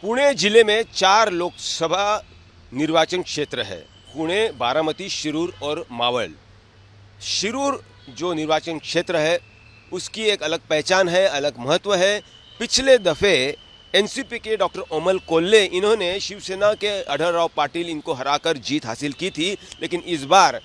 पुणे जिले में 4 लोकसभा निर्वाचन क्षेत्र है। पुणे, बारामती, शिरूर और मावल। शिरूर जो निर्वाचन क्षेत्र है उसकी एक अलग पहचान है, अलग महत्व है। पिछले दफ़े एनसीपी के डॉक्टर अमोल कोल्हे इन्होंने शिवसेना के अढळराव पाटिल इनको हराकर जीत हासिल की थी, लेकिन इस बार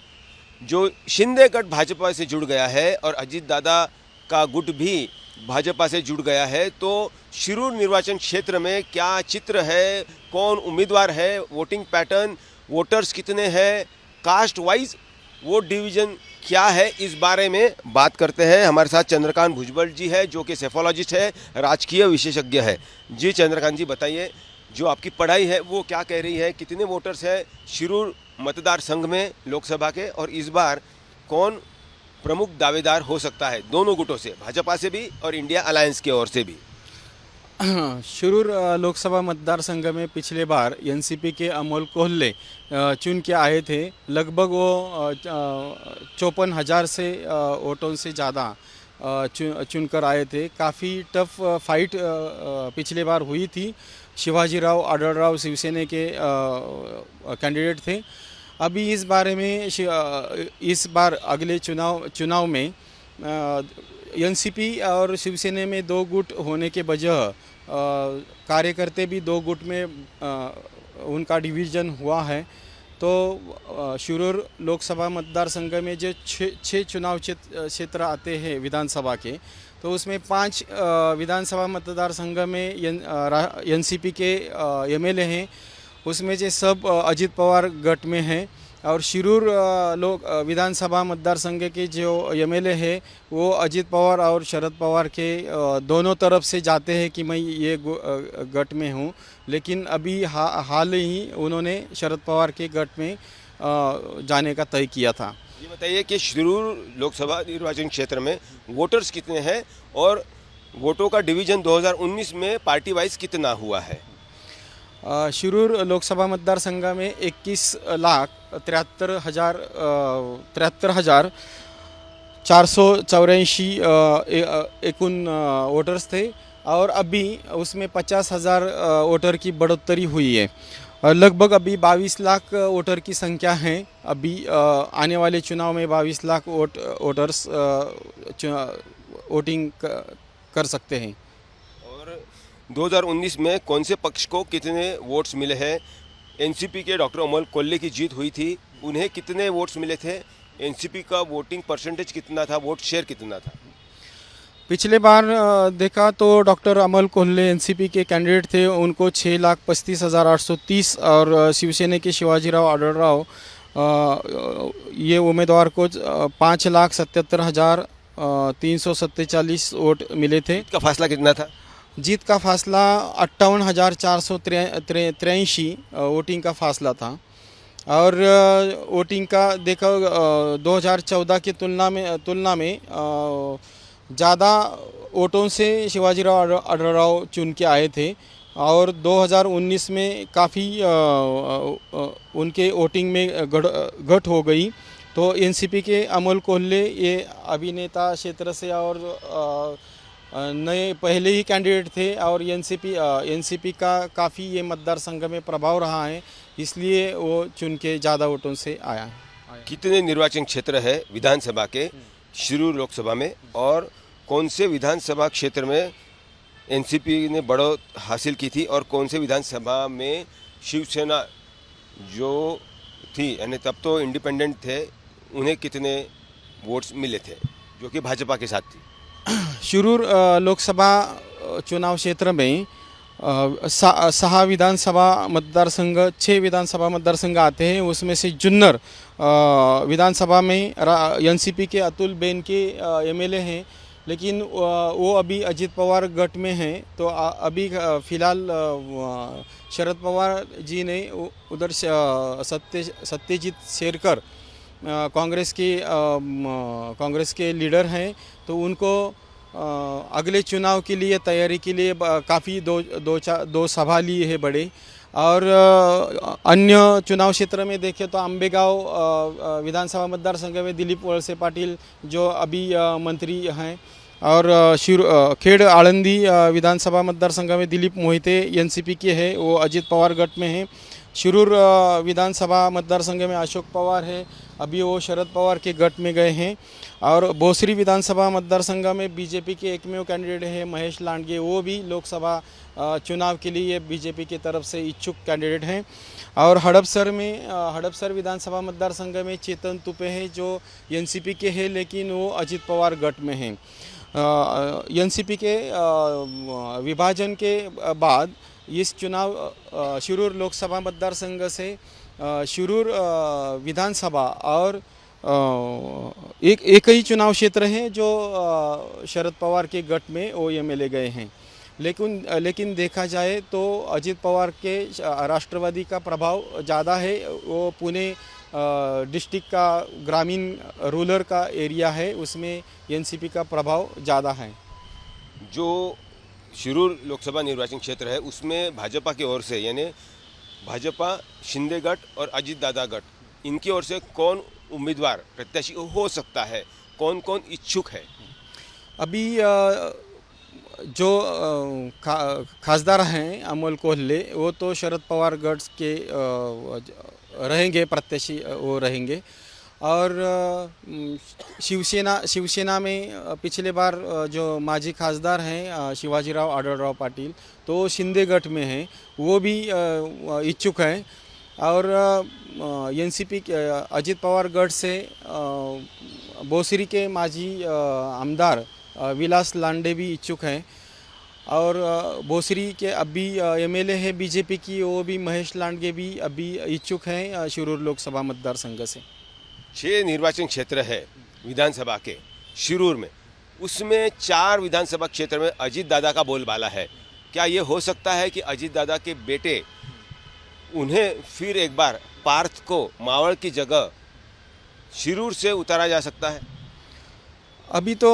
जो शिंदे गठ भाजपा से जुड़ गया है और अजीत दादा का गुट भी भाजपा से जुड़ गया है, तो शिरूर निर्वाचन क्षेत्र में क्या चित्र है, कौन उम्मीदवार है, वोटिंग पैटर्न, वोटर्स कितने हैं, कास्ट वाइज वोट डिवीज़न क्या है, इस बारे में बात करते हैं। हमारे साथ चंद्रकांत भुजबल जी है जो कि सेफोलॉजिस्ट है, राजकीय विशेषज्ञ है। जी चंद्रकांत जी, बताइए, जो आपकी पढ़ाई है वो क्या कह रही है, कितने वोटर्स हैं शिरूर मतदार संघ में लोकसभा के, और इस बार कौन प्रमुख दावेदार हो सकता है दोनों गुटों से, भाजपा से भी और इंडिया अलायंस की ओर से भी? शिरूर लोकसभा मतदार संघ में पिछले बार एनसीपी के अमोल कोल्हे चुन के आए थे। लगभग वो 54,000 से वोटों से ज़्यादा चुनकर आए थे। काफ़ी टफ फाइट पिछले बार हुई थी। शिवाजीराव आढळराव शिवसेना के कैंडिडेट थे। अभी इस बारे में इस बार अगले चुनाव में एनसीपी और शिवसेना में दो गुट होने के वजह कार्यकर्ते भी दो गुट में उनका डिवीज़न हुआ है। तो शिरूर लोकसभा मतदार संघ में जो छः चुनाव क्षेत्र आते हैं विधानसभा के, तो उसमें 5 विधानसभा मतदार संघ में एनसीपी के एमएलए हैं। उसमें जो सब अजीत पवार गट में हैं, और शिरूर विधानसभा मतदार संघ के जो एमएलए है वो अजीत पवार और शरद पवार के दोनों तरफ से जाते हैं कि मैं ये गट में हूँ, लेकिन अभी हाल ही उन्होंने शरद पवार के गट में जाने का तय किया था। ये बताइए कि शिरूर लोकसभा निर्वाचन क्षेत्र में वोटर्स कितने हैं और वोटों का डिवीज़न 2019 में पार्टी वाइज कितना हुआ है? शिरूर लोकसभा मतदार संघ में 21,73,484 एकूण वोटर्स थे, और अभी उसमें 50,000 वोटर की बढ़ोतरी हुई है। लगभग अभी 22 लाख वोटर की संख्या है। अभी आने वाले चुनाव में 22 लाख वोटर्स वोटिंग कर सकते हैं। 2019 में कौन से पक्ष को कितने वोट्स मिले हैं? एनसीपी के डॉक्टर अमोल कोल्हे की जीत हुई थी, उन्हें कितने वोट्स मिले थे? एनसीपी का वोटिंग परसेंटेज कितना था, वोट शेयर कितना था? पिछले बार देखा तो डॉक्टर अमोल कोल्हे एनसीपी के कैंडिडेट थे, उनको 6,35,830, और शिवसेना के शिवाजीराव आढळराव ये उम्मीदवार को 5,77,347 वोट मिले थे। का फासला कितना था? जीत का फासला 58,483 वोटिंग का फासला था। और वोटिंग का देखो 2014 की तुलना में ज़्यादा वोटों से शिवाजीराव आढळराव चुन के आए थे, और 2019 में काफ़ी उनके वोटिंग में घट हो गई। तो एनसीपी के अमोल कोल्हे ये अभिनेता क्षेत्र से और नए पहले ही कैंडिडेट थे, और एनसीपी का काफ़ी ये मतदार संघ में प्रभाव रहा है, इसलिए वो चुन के ज़्यादा वोटों से आया। कितने निर्वाचन क्षेत्र है विधानसभा के शिरूर लोकसभा में, और कौन से विधानसभा क्षेत्र में एनसीपी ने बढ़त हासिल की थी, और कौन से विधानसभा में शिवसेना जो थी, यानी तब तो इंडिपेंडेंट थे, उन्हें कितने वोट्स मिले थे जो कि भाजपा के साथ थी? शिरूर लोकसभा चुनाव क्षेत्र में 6 विधानसभा मतदार संघ 6 विधानसभा मतदार संघ आते हैं। उसमें से जुन्नर विधानसभा में एनसीपी के अतुल बेन के एमएलए हैं, लेकिन वो अभी अजीत पवार गट में हैं। तो अभी फ़िलहाल शरद पवार जी ने उधर सत्यजीत शेरकर कांग्रेस के लीडर हैं, तो उनको अगले चुनाव के लिए तैयारी के लिए काफ़ी दो सभा लिए है बड़े। और अन्य चुनाव क्षेत्र में देखें तो आंबेगांव विधानसभा मतदार संघ में दिलीप वळसे पाटील जो अभी मंत्री हैं, और खेड आळंदी विधानसभा मतदारसंघ में दिलीप मोहिते एनसीपी के हैं, वो अजित पवार गट में हैं। शिरूर विधानसभा मतदारसंघ में अशोक पवार है, अभी वो शरद पवार के गट में गए हैं। और भोसरी विधानसभा मतदारसंघ में बीजेपी के एकमेव कैंडिडेट हैं महेश लांडगे, वो भी लोकसभा चुनाव के लिए बीजेपी की तरफ से इच्छुक कैंडिडेट हैं। और हड़पसर विधानसभा मतदारसंघ में चेतन तुपे हैं जो एनसीपी के हैं, लेकिन वो अजित पवार गट में हैं। एनसीपी के विभाजन के बाद इस चुनाव शिरूर लोकसभा मतदारसंघ से शिरूर विधानसभा और एक ही चुनाव क्षेत्र है जो शरद पवार के गट में वो एमएलए गए हैं। लेकिन देखा जाए तो अजित पवार के राष्ट्रवादी का प्रभाव ज़्यादा है। वो पुणे डिस्ट्रिक्ट का ग्रामीण रूरल का एरिया है, उसमें एनसीपी का प्रभाव ज़्यादा है। जो शिरूर लोकसभा निर्वाचन क्षेत्र है उसमें भाजपा की ओर से यानी भाजपा शिंदे गट और अजित दादा गट, इनकी ओर से कौन उम्मीदवार प्रत्याशी हो सकता है, कौन कौन इच्छुक है? अभी जो खासदार हैं अमोल कोल्हे, वो तो शरद पवार गट के रहेंगे, प्रत्याशी वो रहेंगे। और शिवसेना में पिछले बार जो माजी खासदार हैं शिवाजीराव आढळराव पाटील, तो शिंदे गट में हैं, वो भी इच्छुक हैं। और एनसीपी अजित पवार गट से भोसरी के माजी आमदार विलास लांडे भी इच्छुक हैं। और भोसरी के अभी एमएलए है बीजेपी की, वो भी महेश लांडगे भी अभी इच्छुक हैं शिरूर लोकसभा मतदारसंघ से। 6 निर्वाचन क्षेत्र है विधानसभा के शिरूर में, उसमें 4 विधानसभा क्षेत्र में अजित दादा का बोलबाला है। क्या ये हो सकता है कि अजित दादा के बेटे उन्हें फिर एक बार पार्थ को मावल की जगह शिरूर से उतारा जा सकता है? अभी तो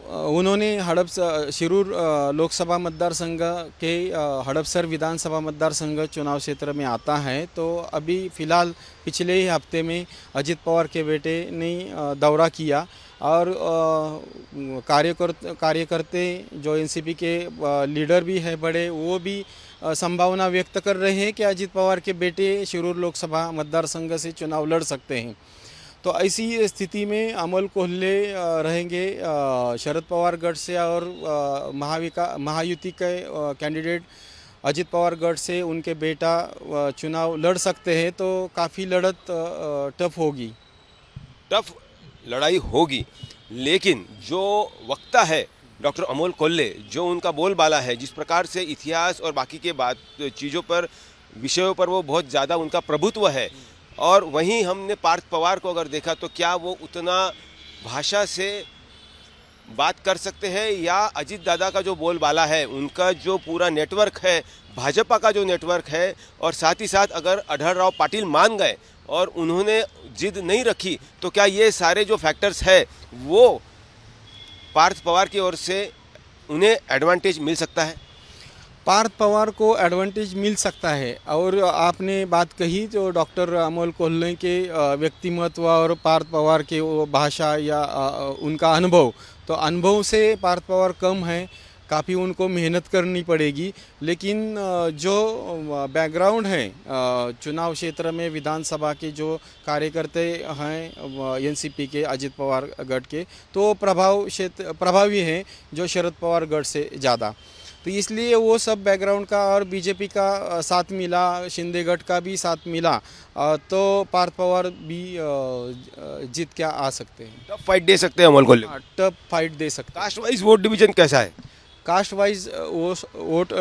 उन्होंने शिरूर लोकसभा मतदारसंघ के हड़पसर विधानसभा मतदारसंघ चुनाव क्षेत्र में आता है। तो अभी फ़िलहाल पिछले ही हफ्ते में अजित पवार के बेटे ने दौरा किया और कार्यकर्ते जो एनसीपी के लीडर भी है बड़े, वो भी संभावना व्यक्त कर रहे हैं कि अजित पवार के बेटे शिरूर लोकसभा मतदारसंघ से चुनाव लड़ सकते हैं। तो ऐसी स्थिति में अमोल कोल्हे रहेंगे शरद पवार गढ़ से, और महायुति के कैंडिडेट अजित पवार गढ़ से उनके बेटा चुनाव लड़ सकते हैं। तो काफ़ी लड़त टफ होगी, टफ लड़ाई होगी। लेकिन जो वक्ता है डॉक्टर अमोल कोल्हे, जो उनका बोलबाला है, जिस प्रकार से इतिहास और बाकी के बात चीज़ों पर विषयों पर वो बहुत ज़्यादा उनका प्रभुत्व है, और वहीं हमने पार्थ पवार को अगर देखा तो क्या वो उतना भाषा से बात कर सकते हैं, या अजित दादा का जो बोलबाला है, उनका जो पूरा नेटवर्क है, भाजपा का जो नेटवर्क है, और साथ ही साथ अगर अढळराव पाटिल मान गए और उन्होंने जिद नहीं रखी, तो क्या ये सारे जो फैक्टर्स है वो पार्थ पवार की ओर से उन्हें एडवांटेज मिल सकता है? पार्थ पवार को एडवांटेज मिल सकता है। और आपने बात कही जो डॉक्टर अमोल कोल्हे के व्यक्तिमत्व और पार्थ पवार के वो भाषा या उनका अनुभव, तो अनुभव से पार्थ पवार कम है, काफ़ी उनको मेहनत करनी पड़ेगी। लेकिन जो बैकग्राउंड है चुनाव क्षेत्र में विधानसभा के जो कार्यकर्ते हैं एनसीपी के अजित पवार गढ़ के, तो प्रभावी हैं जो शरद पवार गढ़ से ज़्यादा। तो इसलिए वो सब बैकग्राउंड का और बीजेपी का साथ मिला, शिंदे गढ़ का भी साथ मिला, तो पार्थ पवार भी जीत के आ सकते हैं। टफ फाइट दे सकते हैं अमोल कोल्हे? टफ फाइट दे सकते हैं। कास्ट वाइज वोट डिवीजन कैसा है? कास्ट वाइज वोट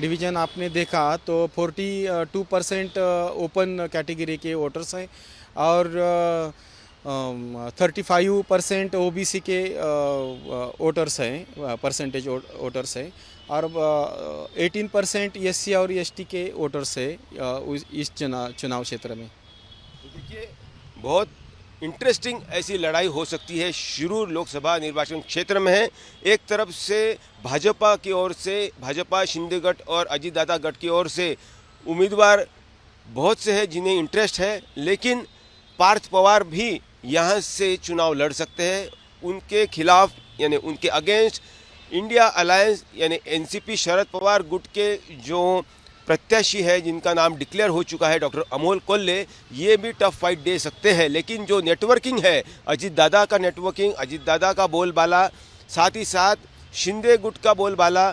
डिवीजन आपने देखा तो 42% ओपन कैटेगरी के वोटर्स हैं, और 35% ओबीसी के वोटर्स हैं, परसेंटेज वोटर्स हैं, और 18% एससी और एसटी के वोटर्स है इस चुनाव क्षेत्र में। देखिए, बहुत इंटरेस्टिंग ऐसी लड़ाई हो सकती है शिरूर लोकसभा निर्वाचन क्षेत्र में है। एक तरफ से भाजपा की ओर से, भाजपा शिंदे गढ़ और अजित दादा गढ़ की ओर से उम्मीदवार बहुत से हैं जिन्हें इंटरेस्ट है, लेकिन पार्थ पवार भी यहाँ से चुनाव लड़ सकते हैं। उनके खिलाफ यानी उनके अगेंस्ट इंडिया अलायंस यानी एनसीपी शरद पवार गुट के जो प्रत्याशी है जिनका नाम डिक्लेयर हो चुका है डॉक्टर अमोल कोल्ले, ये भी टफ फाइट दे सकते हैं। लेकिन जो नेटवर्किंग है, अजीत दादा का नेटवर्किंग, अजीत दादा का बोलबाला, साथ ही साथ शिंदे गुट का बोलबाला,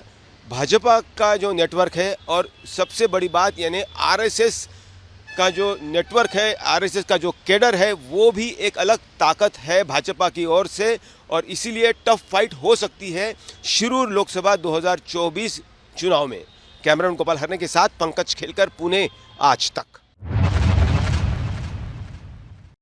भाजपा का जो नेटवर्क है और सबसे बड़ी बात यानी आरएसएस का जो नेटवर्क है, आरएसएस का जो कैडर है, वो भी एक अलग ताकत है भाजपा की ओर से और इसीलिए टफ फाइट हो सकती है शिरूर लोकसभा 2024 चुनाव में। कैमरामैन गोपाल हरने के साथ पंकज खेलकर, पुणे आज तक।